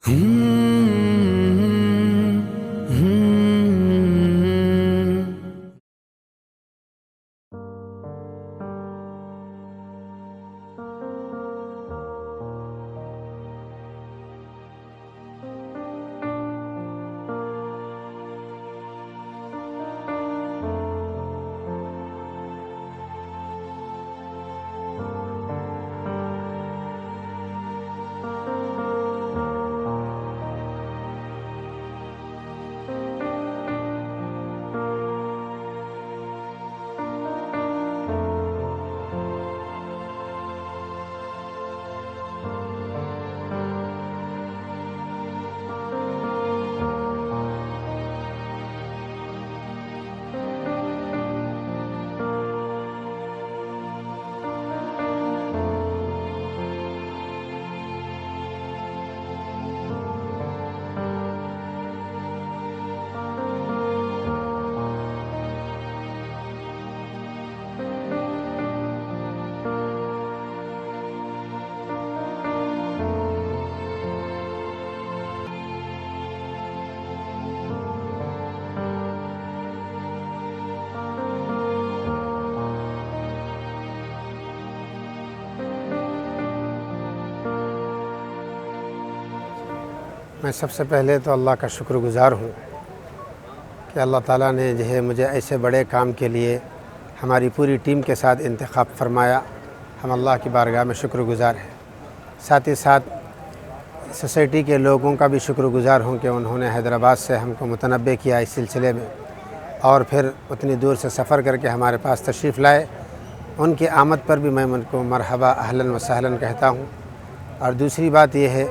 میں سب سے پہلے تو اللہ کا شکر گزار ہوں کہ اللہ تعالیٰ نے جو ہے مجھے ایسے بڑے کام کے لیے ہماری پوری ٹیم کے ساتھ انتخاب فرمایا۔ ہم اللہ کی بارگاہ میں شکر گزار ہیں۔ ساتھ ہی ساتھ سوسائٹی کے لوگوں کا بھی شکر گزار ہوں کہ انہوں نے حیدرآباد سے ہم کو متنبع کیا اس سلسلے میں، اور پھر اتنی دور سے سفر کر کے ہمارے پاس تشریف لائے۔ ان کی آمد پر بھی میں ان کو مرحبا اہلاً و سہلاً کہتا ہوں۔ اور دوسری بات یہ ہے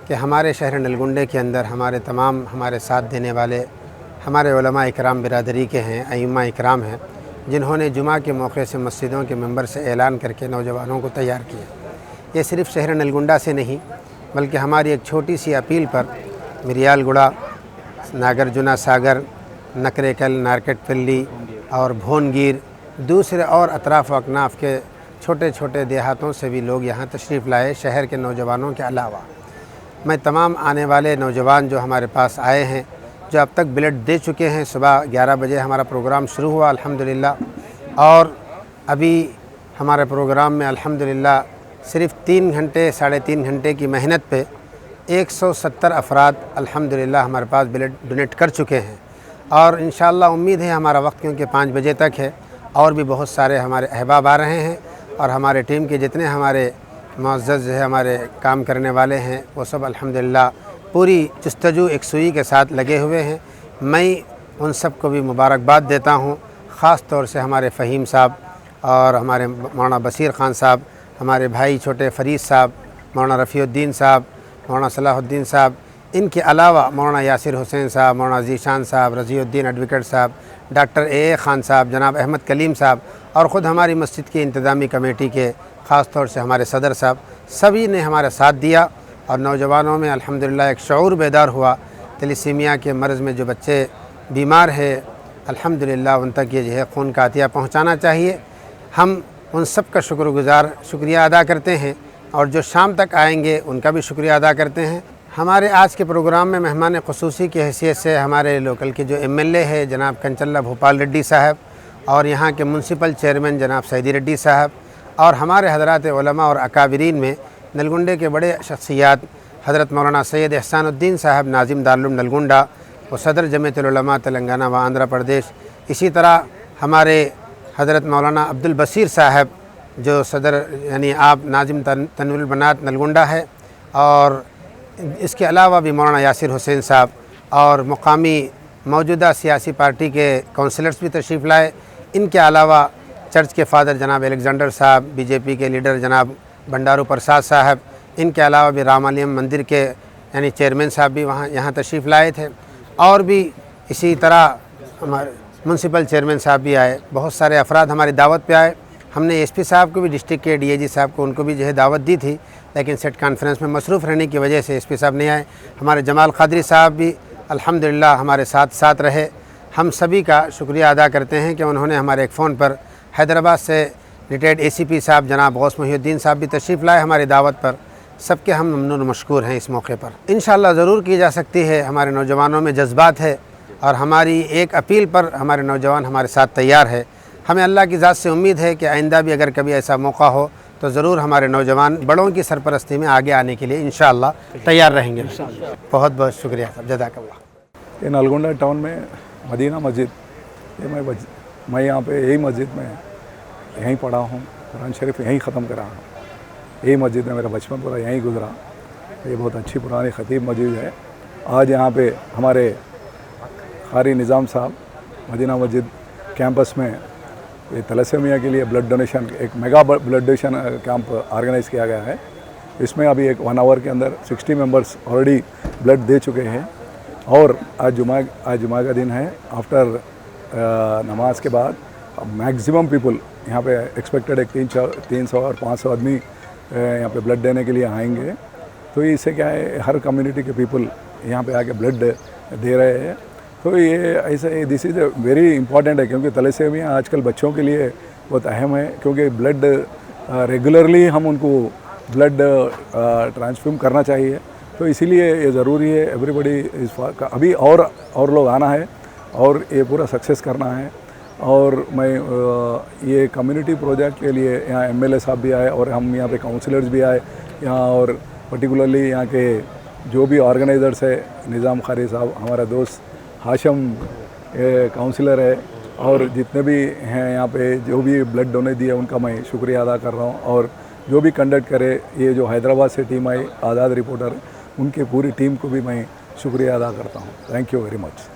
کہ ہمارے شہر نلگنڈے کے اندر ہمارے ساتھ دینے والے ہمارے علماء اکرام برادری کے ہیں، ائمہ اکرام ہیں، جنہوں نے جمعہ کے موقع سے مسجدوں کے ممبر سے اعلان کر کے نوجوانوں کو تیار کیا۔ یہ صرف شہر نلگنڈہ سے نہیں بلکہ ہماری ایک چھوٹی سی اپیل پر مریال گڑا، ناگرجنا ساگر، نکریکل، نارکٹ پلی اور بھونگیر، دوسرے اور اطراف و اکناف کے چھوٹے چھوٹے دیہاتوں سے بھی لوگ یہاں تشریف لائے، شہر کے نوجوانوں کے علاوہ۔ میں تمام آنے والے نوجوان جو ہمارے پاس آئے ہیں، جو اب تک بلٹ دے چکے ہیں، صبح 11 بجے ہمارا پروگرام شروع ہوا الحمدللہ، اور ابھی ہمارے پروگرام میں الحمدللہ صرف 3 گھنٹے 3.5 گھنٹے کی محنت پہ 170 افراد الحمدللہ ہمارے پاس بلٹ ڈونیٹ کر چکے ہیں، اور انشاءاللہ امید ہے ہمارا وقت کیونکہ 5 بجے تک ہے، اور بھی بہت سارے ہمارے احباب آ رہے ہیں، اور ہمارے ٹیم کے جتنے ہمارے معزز ہمارے کام کرنے والے ہیں وہ سب الحمدللہ پوری جستجو یکسوئی کے ساتھ لگے ہوئے ہیں۔ میں ان سب کو بھی مبارکباد دیتا ہوں، خاص طور سے ہمارے فہیم صاحب اور ہمارے مولانا بصیر خان صاحب، ہمارے بھائی چھوٹے فرید صاحب، مولانا رفیع الدین صاحب، مولانا صلاح الدین صاحب، ان کے علاوہ مولانا یاسر حسین صاحب، مولانا ذیشان صاحب، رضی الدین ایڈوکیٹ صاحب، ڈاکٹر اے خان صاحب، جناب احمد کلیم صاحب، اور خود ہماری مسجد کی انتظامی کمیٹی کے خاص طور سے ہمارے صدر صاحب، سبھی نے ہمارا ساتھ دیا، اور نوجوانوں میں الحمدللہ ایک شعور بیدار ہوا۔ تلیسیمیا کے مرض میں جو بچے بیمار ہیں الحمدللہ ان تک یہ جو ہے خون کا عطیہ پہنچانا چاہیے۔ ہم ان سب کا شکریہ ادا کرتے ہیں، اور جو شام تک آئیں گے ان کا بھی شکریہ ادا کرتے ہیں۔ ہمارے آج کے پروگرام میں مہمان خصوصی کی حیثیت سے ہمارے لوکل کے جو MLA ہے جناب کنچلہ بھوپال ریڈی صاحب، اور یہاں کے میونسپل چیئرمین جناب سیدی ریڈی صاحب، اور ہمارے حضرات علماء اور اکابرین میں نلگنڈے کے بڑے شخصیات حضرت مولانا سید احسان الدین صاحب، ناظم دارالعلوم نلگنڈا و صدر جمعیت العلماء تلنگانہ و آندھرا پردیش، اسی طرح ہمارے حضرت مولانا عبدالبصیر صاحب جو صدر یعنی آپ ناظم تنویر البنات نلگنڈا ہے، اور اس کے علاوہ بھی مولانا یاسر حسین صاحب اور مقامی موجودہ سیاسی پارٹی کے کونسلرز بھی تشریف لائے۔ ان کے علاوہ چرچ کے فادر جناب الیگزینڈر صاحب، BJP کے لیڈر جناب بنڈارو پرساد صاحب، ان کے علاوہ بھی رامالیم مندر کے یعنی چیئرمین صاحب بھی یہاں تشریف لائے تھے، اور بھی اسی طرح ہمارے میونسپل چیئرمین صاحب بھی آئے۔ بہت سارے افراد ہماری دعوت پہ آئے۔ ہم نے SP صاحب کو بھی، ڈسٹرکٹ کے DIG صاحب کو، ان کو بھی جو ہے دعوت دی تھی، لیکن سیٹ کانفرنس میں مصروف رہنے کی وجہ سے SP صاحب نہیں آئے۔ ہمارے جمال قادری صاحب بھی الحمدللہ ہمارے ساتھ رہے۔ ہم سبھی کا شکریہ ادا کرتے ہیں کہ انہوں نے ہمارے ایک فون پر حیدرآباد سے ریٹائرڈ ACP صاحب جناب غوث محی الدین صاحب بھی تشریف لائے ہماری دعوت پر۔ سب کے ہم ممنون و مشکور ہیں اس موقع پر. انشاءاللہ ضرور کی جا سکتی ہے. ہمارے نوجوانوں میں جذبات ہے اور ہماری ایک اپیل پر ہمارے نوجوان ہمارے ساتھ تیار ہے. ہمیں اللہ کی ذات سے امید ہے کہ آئندہ بھی اگر کبھی ایسا موقع ہو تو ضرور ہمارے نوجوان بڑوں کی سرپرستی میں آگے آنے کے لیے انشاءاللہ تیار رہیں گے. بہت بہت شکریہ صاحب، جزاک اللہ. یہ نلگونڈا ٹاؤن میں مدینہ مسجد، یہ میں یہاں پہ یہی مسجد میں یہیں پڑھا ہوں، قرآن شریف یہیں ختم کرا ہوں. یہی مسجد میں میرا بچپن پورا یہیں گزرا. یہ بہت اچھی پرانی خطیب مسجد ہے. آج یہاں پہ ہمارے قاری نظام صاحب مدینہ مسجد کیمپس میں یہ تلسیمیا کے لیے بلڈ ڈونیشن، ایک mega blood donation camp organise کیا گیا ہے. اس میں ابھی ایک 1 آور کے اندر 60 ممبرس آلریڈی بلڈ دے چکے ہیں. اور آج جمعہ کا دن ہے. آفٹر نماز کے بعد میکسیمم پیپل یہاں پہ ایکسپیکٹڈ ایک 300 اور 500 آدمی یہاں پہ بلڈ دینے کے لیے آئیں گے. تو اس سے کیا ہے، ہر کمیونٹی کے پیپل یہاں پہ آ کے بلڈ دے رہے ہیں. تو یہ ایسے دس از اے ویری امپورٹنٹ ہے، کیونکہ تلیسیمیا آج کل بچوں کے لیے بہت اہم ہے. کیونکہ بلڈ ریگولرلی ہم ان کو بلڈ ٹرانسفیوم کرنا چاہیے. تو اسی لیے یہ ضروری ہے. ایوری بڈی ابھی اور لوگ آنا ہے اور یہ پورا سکسیس کرنا ہے. اور میں یہ کمیونٹی پروجیکٹ کے لیے یہاں MLA صاحب بھی آئے اور ہم یہاں پہ کاؤنسلرز بھی آئے یہاں. اور پرٹیکولرلی یہاں کے جو بھی آرگنائزرس ہے، نظام قاری صاحب، ہمارا دوست ہاشم کاؤنسلر ہے، اور جتنے بھی ہیں یہاں پہ جو بھی بلڈ ڈونیٹ دیا ان کا میں شکریہ ادا کر رہا ہوں. اور جو بھی کنڈکٹ کرے، یہ جو حیدرآباد سے ٹیم آئی آزاد رپورٹر، ان کی پوری ٹیم کو بھی میں شکریہ ادا کرتا ہوں. Thank you very much.